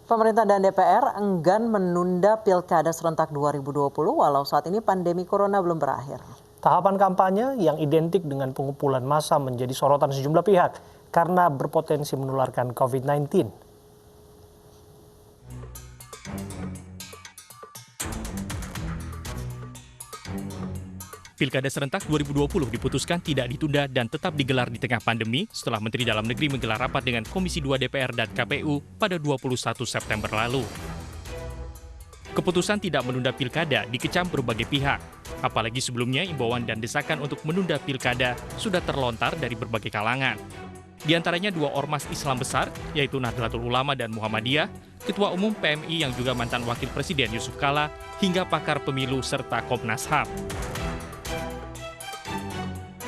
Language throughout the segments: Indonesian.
Pemerintah dan DPR enggan menunda Pilkada serentak 2020 walau saat ini pandemi corona belum berakhir. Tahapan kampanye yang identik dengan pengumpulan massa menjadi sorotan sejumlah pihak karena berpotensi menularkan COVID-19. Pilkada serentak 2020 diputuskan tidak ditunda dan tetap digelar di tengah pandemi setelah Menteri Dalam Negeri menggelar rapat dengan Komisi 2 DPR dan KPU pada 21 September lalu. Keputusan tidak menunda pilkada dikecam berbagai pihak, apalagi sebelumnya imbauan dan desakan untuk menunda pilkada sudah terlontar dari berbagai kalangan. Di antaranya dua ormas Islam besar, yaitu Nahdlatul Ulama dan Muhammadiyah, Ketua Umum PMI yang juga mantan Wakil Presiden Yusuf Kala, hingga pakar pemilu serta Komnas HAM.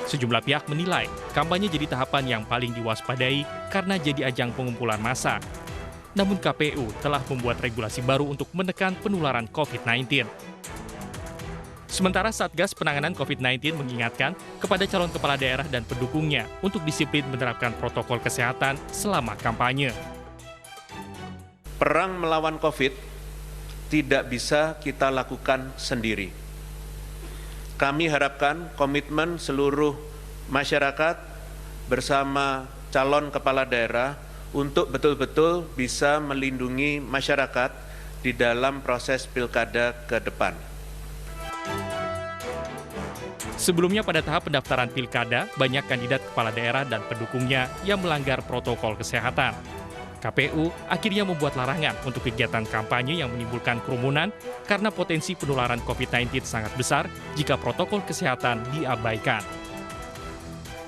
Sejumlah pihak menilai kampanye jadi tahapan yang paling diwaspadai karena jadi ajang pengumpulan massa. Namun KPU telah membuat regulasi baru untuk menekan penularan COVID-19. Sementara Satgas Penanganan COVID-19 mengingatkan kepada calon kepala daerah dan pendukungnya untuk disiplin menerapkan protokol kesehatan selama kampanye. Perang melawan COVID tidak bisa kita lakukan sendiri. Kami harapkan komitmen seluruh masyarakat bersama calon kepala daerah untuk betul-betul bisa melindungi masyarakat di dalam proses pilkada ke depan. Sebelumnya pada tahap pendaftaran pilkada, banyak kandidat kepala daerah dan pendukungnya yang melanggar protokol kesehatan. KPU akhirnya membuat larangan untuk kegiatan kampanye yang menimbulkan kerumunan karena potensi penularan COVID-19 sangat besar jika protokol kesehatan diabaikan.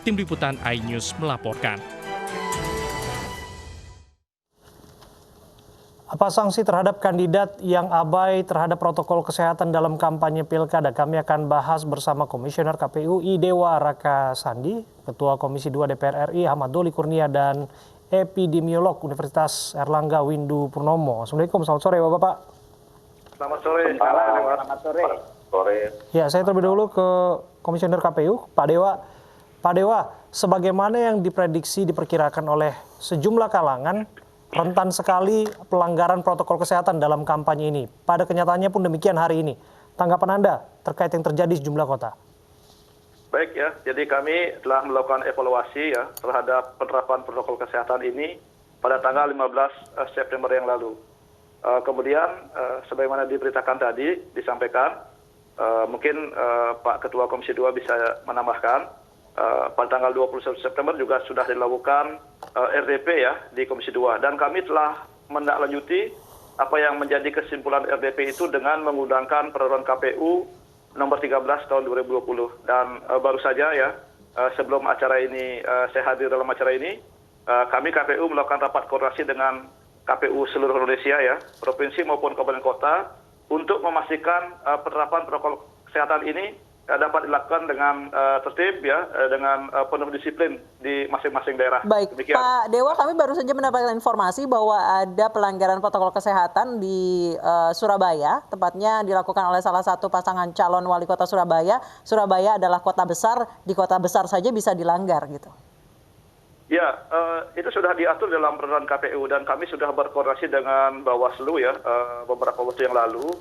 Tim Liputan iNews melaporkan. Apa sanksi terhadap kandidat yang abai terhadap protokol kesehatan dalam kampanye pilkada? Kami akan bahas bersama Komisioner KPU I Dewa Rakasandi, Ketua Komisi 2 DPR RI Ahmad Doli Kurnia, dan Epidemiolog Universitas Erlangga Windu Purnomo. Assalamualaikum, selamat sore Bapak. Selamat sore. Selamat sore. Ya, saya terlebih dahulu ke Komisioner KPU, Pak Dewa. Pak Dewa, sebagaimana yang diprediksi diperkirakan oleh sejumlah kalangan, rentan sekali pelanggaran protokol kesehatan dalam kampanye ini. Pada kenyataannya pun demikian hari ini. Tanggapan Anda terkait yang terjadi di sejumlah kota? Baik ya, jadi kami telah melakukan evaluasi ya terhadap penerapan protokol kesehatan ini pada tanggal 15 September yang lalu. Kemudian sebagaimana diberitakan tadi, disampaikan, mungkin Pak Ketua Komisi 2 bisa menambahkan, pada tanggal 21 September juga sudah dilakukan RDP ya di Komisi 2. Dan kami telah menindaklanjuti apa yang menjadi kesimpulan RDP itu dengan mengundangkan peraturan KPU nomor 13 tahun 2020. Dan baru saja ya, sebelum acara ini saya hadir dalam acara ini, kami KPU melakukan rapat koordinasi dengan KPU seluruh Indonesia ya, provinsi maupun kabupaten kota, untuk memastikan penerapan protokol kesehatan ini dapat dilakukan dengan tertib ya, dengan penuh disiplin di masing-masing daerah. Baik, demikian. Pak Dewa, kami baru saja mendapatkan informasi bahwa ada pelanggaran protokol kesehatan di Surabaya, tepatnya dilakukan oleh salah satu pasangan calon wali kota Surabaya. Surabaya adalah kota besar, di kota besar saja bisa dilanggar gitu. Ya, itu sudah diatur dalam peraturan KPU dan kami sudah berkoordinasi dengan Bawaslu ya beberapa waktu yang lalu.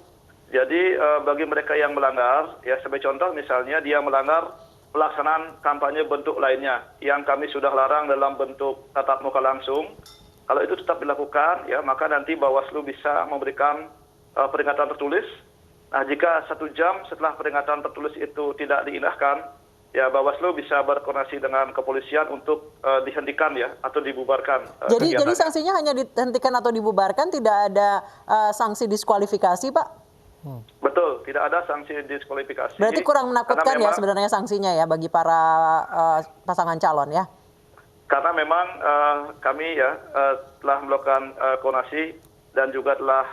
Jadi bagi mereka yang melanggar, ya sebagai contoh misalnya dia melanggar pelaksanaan kampanye bentuk lainnya yang kami sudah larang dalam bentuk tatap muka langsung. Kalau itu tetap dilakukan, ya maka nanti Bawaslu bisa memberikan peringatan tertulis. Nah, jika 1 jam setelah peringatan tertulis itu tidak diindahkan, ya Bawaslu bisa berkoordinasi dengan kepolisian untuk dihentikan ya atau dibubarkan. Jadi sanksinya hanya dihentikan atau dibubarkan, tidak ada sanksi diskualifikasi, Pak? Betul, tidak ada sanksi diskualifikasi. Berarti kurang menakutkan ya sebenarnya sanksinya ya bagi para pasangan calon ya? Karena memang kami ya telah melakukan koordinasi dan juga telah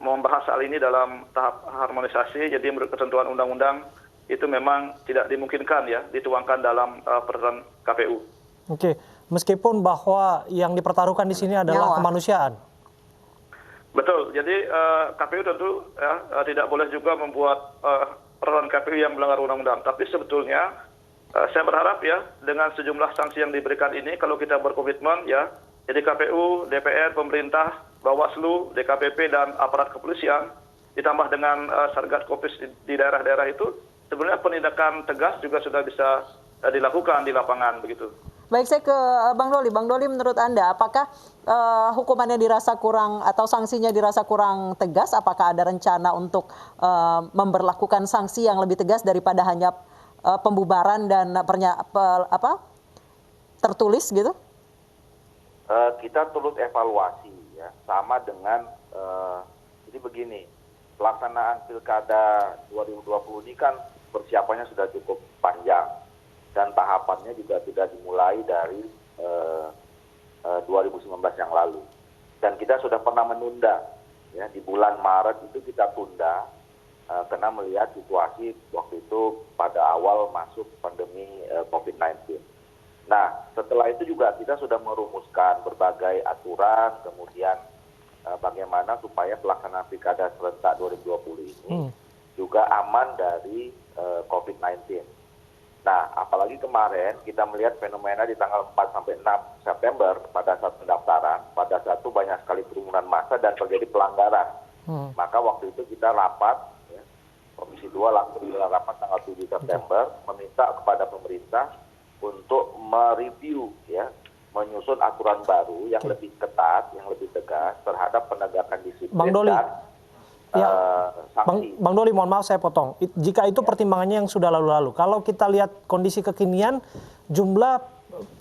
membahas hal ini dalam tahap harmonisasi. Jadi menurut ketentuan undang-undang itu memang tidak dimungkinkan ya dituangkan dalam peraturan KPU. Oke, meskipun bahwa yang dipertaruhkan di sini adalah kemanusiaan. Betul, jadi KPU tentu ya, tidak boleh juga membuat peraturan KPU yang melanggar undang-undang. Tapi sebetulnya saya berharap ya dengan sejumlah sanksi yang diberikan ini, kalau kita berkomitmen ya, jadi KPU, DPR, pemerintah Bawaslu, DKPP, dan aparat kepolisian, ditambah dengan Satgas Covid di daerah-daerah itu, sebenarnya penindakan tegas juga sudah bisa dilakukan di lapangan begitu. Baik, saya ke Bang Doli. Bang Doli, menurut Anda, apakah hukumannya dirasa kurang atau sanksinya dirasa kurang tegas? Apakah ada rencana untuk memberlakukan sanksi yang lebih tegas daripada hanya pembubaran dan tertulis gitu? Kita turut evaluasi ya, sama dengan jadi begini, pelaksanaan Pilkada 2020 ini kan persiapannya sudah cukup panjang dan tahapannya juga sudah dimulai dari 2019 yang lalu, dan kita sudah pernah menunda ya, di bulan Maret itu kita tunda karena melihat situasi waktu itu pada awal masuk pandemi COVID-19. Nah, setelah itu juga kita sudah merumuskan berbagai aturan, kemudian bagaimana supaya pelaksanaan Pilkada serentak 2020 ini juga aman dari COVID-19. Nah, apalagi kemarin kita melihat fenomena di tanggal 4 sampai 6 September pada saat pendaftaran, pada saat itu banyak sekali kerumunan massa dan terjadi pelanggaran. Maka waktu itu kita rapat, ya, Komisi 2 langsung rapat tanggal 7 September, meminta kepada pemerintah untuk mereview, ya, menyusun aturan baru yang lebih ketat, yang lebih tegas terhadap penegakan disiplin Bang Doli. dan Ya, sanksi. Bang Doli, mohon maaf saya potong. Jika itu pertimbangannya yang sudah lalu-lalu, kalau kita lihat kondisi kekinian, jumlah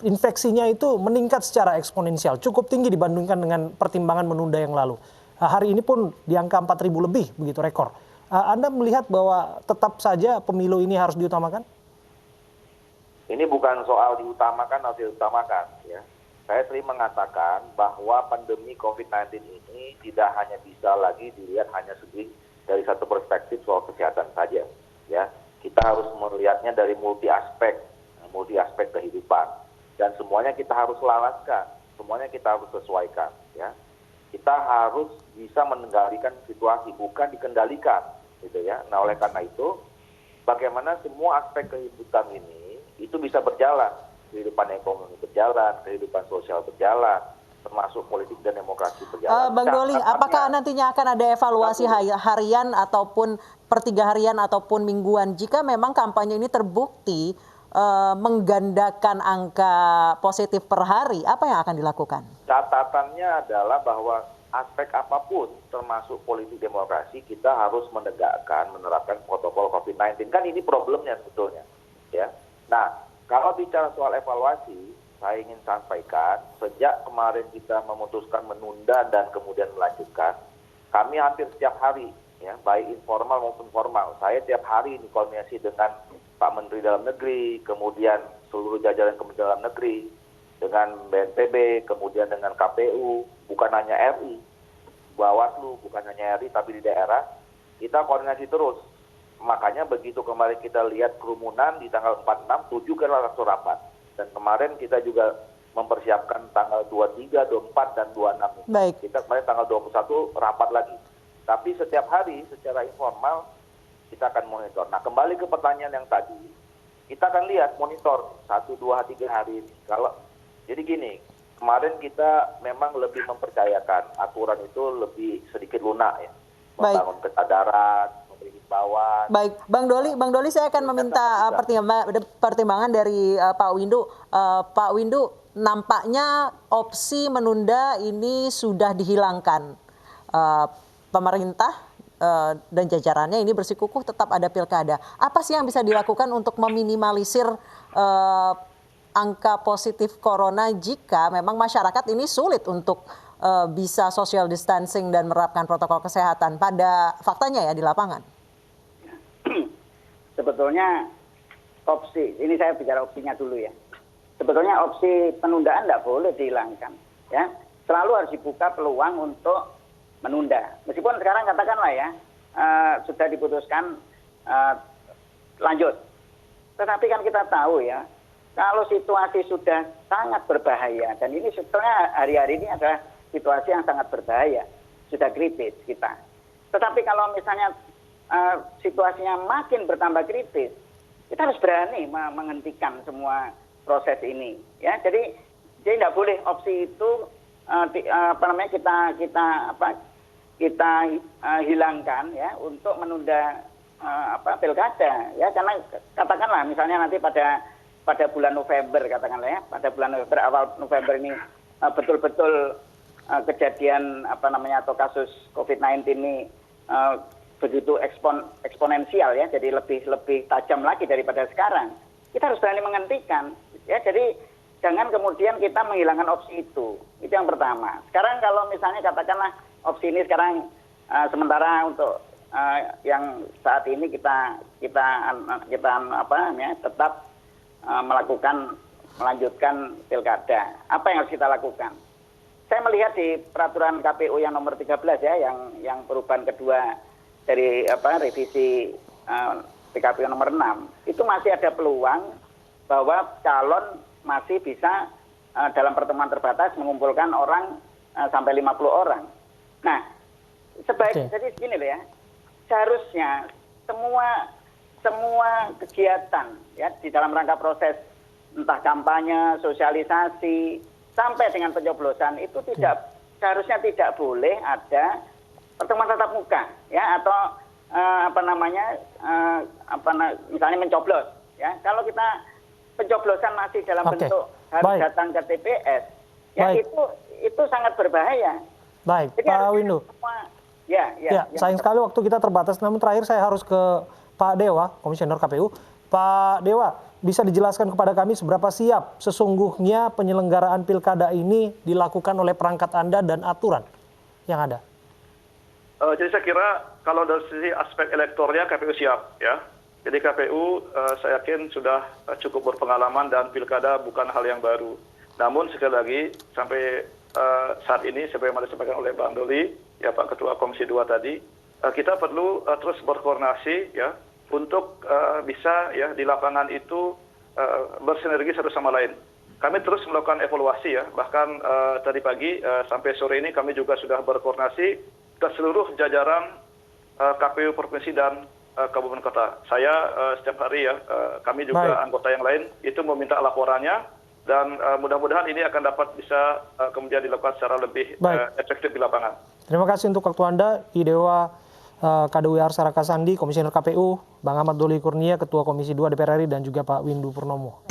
infeksinya itu meningkat secara eksponensial, cukup tinggi dibandingkan dengan pertimbangan menunda yang lalu. Hari ini pun di angka 4.000 lebih, begitu rekor. Anda melihat bahwa tetap saja pemilu ini harus diutamakan? Ini bukan soal diutamakan atau diutamakan, ya. Saya sering mengatakan bahwa pandemi COVID-19 ini tidak hanya bisa lagi dilihat hanya segi dari satu perspektif soal kesehatan saja, ya. Kita harus melihatnya dari multi aspek kehidupan, dan semuanya kita harus selaraskan, semuanya kita harus sesuaikan, ya. Kita harus bisa mengendalikan situasi, bukan dikendalikan, gitu ya. Nah, oleh karena itu, bagaimana semua aspek kehidupan ini itu bisa berjalan, kehidupan ekonomi berjalan, kehidupan sosial berjalan, termasuk politik dan demokrasi berjalan. Bang Doli, apakah nantinya akan ada evaluasi harian ataupun per 3 harian ataupun mingguan jika memang kampanye ini terbukti menggandakan angka positif per hari, apa yang akan dilakukan? Catatannya adalah bahwa aspek apapun termasuk politik demokrasi kita harus menerapkan protokol COVID-19. Kan ini problemnya sebetulnya, ya. Nah, kalau bicara soal evaluasi, saya ingin sampaikan, sejak kemarin kita memutuskan menunda dan kemudian melanjutkan, kami hampir setiap hari, ya, baik informal maupun formal, saya tiap hari koordinasi dengan Pak Menteri Dalam Negeri, kemudian seluruh jajaran Kementerian Dalam Negeri, dengan BNPB, kemudian dengan KPU, bukan hanya RI, Bawaslu, bukan hanya RI, tapi di daerah, kita koordinasi terus. Makanya begitu kemarin kita lihat kerumunan di tanggal 46, 7 kan langsung rapat. Dan kemarin kita juga mempersiapkan tanggal 23, 24, dan 26. Baik. Kita kemarin tanggal 21 rapat lagi. Tapi setiap hari secara informal kita akan monitor. Nah, kembali ke pertanyaan yang tadi, kita akan lihat monitor 1, 2, 3 hari ini. Jadi gini, kemarin kita memang lebih mempercayakan aturan itu lebih sedikit lunak, ya. Membangun kesadaran, bawah. Baik, Bang Doli, saya akan meminta pertimbangan dari Pak Windu. Pak Windu, nampaknya opsi menunda ini sudah dihilangkan. Pemerintah dan jajarannya ini bersikukuh tetap ada pilkada. Apa sih yang bisa dilakukan untuk meminimalisir angka positif corona jika memang masyarakat ini sulit untuk bisa social distancing dan menerapkan protokol kesehatan pada faktanya ya di lapangan? Sebetulnya opsi, ini saya bicara opsinya dulu ya. Sebetulnya opsi penundaan tidak boleh dihilangkan, ya. Selalu harus dibuka peluang untuk menunda. Meskipun sekarang katakanlah ya sudah diputuskan lanjut, tetapi kan kita tahu ya kalau situasi sudah sangat berbahaya, dan ini sebetulnya hari-hari ini adalah situasi yang sangat berbahaya, sudah kritis kita. Tetapi kalau misalnya situasinya makin bertambah kritis, kita harus berani menghentikan semua proses ini, ya. Jadi tidak boleh opsi itu kita hilangkan ya untuk menunda pilkada ya, karena katakanlah misalnya nanti pada bulan November katakanlah ya, pada bulan November, awal November ini betul-betul kejadian atau kasus COVID-19 ini begitu eksponensial ya, jadi lebih tajam lagi daripada sekarang. Kita harus berani menghentikan ya, jadi jangan kemudian kita menghilangkan opsi itu yang pertama. Sekarang kalau misalnya katakanlah opsi ini sekarang sementara untuk yang saat ini kita tetap melanjutkan pilkada. Apa yang harus kita lakukan? Saya melihat di peraturan KPU yang nomor 13 ya, yang perubahan kedua dari revisi PKPU nomor 6, itu masih ada peluang bahwa calon masih bisa dalam pertemuan terbatas mengumpulkan orang sampai 50 orang. Nah, jadi gini loh ya, seharusnya semua kegiatan ya di dalam rangka proses entah kampanye, sosialisasi sampai dengan pencoblosan itu seharusnya tidak boleh ada pertemuan tatap muka ya, atau misalnya mencoblos ya. Kalau kita pencoblosan masih dalam bentuk harus datang ke TPS ya, itu sangat berbahaya. Baik, jadi Pak Windu. Sayang sekali waktu kita terbatas, namun terakhir saya harus ke Pak Dewa, Komisioner KPU. Pak Dewa, bisa dijelaskan kepada kami seberapa siap sesungguhnya penyelenggaraan pilkada ini dilakukan oleh perangkat Anda dan aturan yang ada? Jadi saya kira kalau dari sisi aspek elektornya KPU siap ya. Jadi KPU saya yakin sudah cukup berpengalaman dan pilkada bukan hal yang baru. Namun sekali lagi sampai saat ini sebagaimana disampaikan oleh Bang Doli, ya Pak Ketua Komisi 2 tadi, kita perlu terus berkoordinasi ya untuk bisa ya di lapangan itu bersinergi satu sama lain. Kami terus melakukan evaluasi ya, bahkan tadi pagi sampai sore ini kami juga sudah berkoordinasi ke seluruh jajaran KPU provinsi dan kabupaten kota. Saya setiap hari ya, kami juga anggota yang lain itu meminta laporannya, dan mudah-mudahan ini akan dapat bisa kemudian dilakukan secara lebih efektif di lapangan. Terima kasih untuk waktu Anda, Idewa KDW Arsaraka Sandi, Komisioner KPU, Bang Ahmad Doli Kurnia, Ketua Komisi 2 DPR RI, dan juga Pak Windu Purnomo.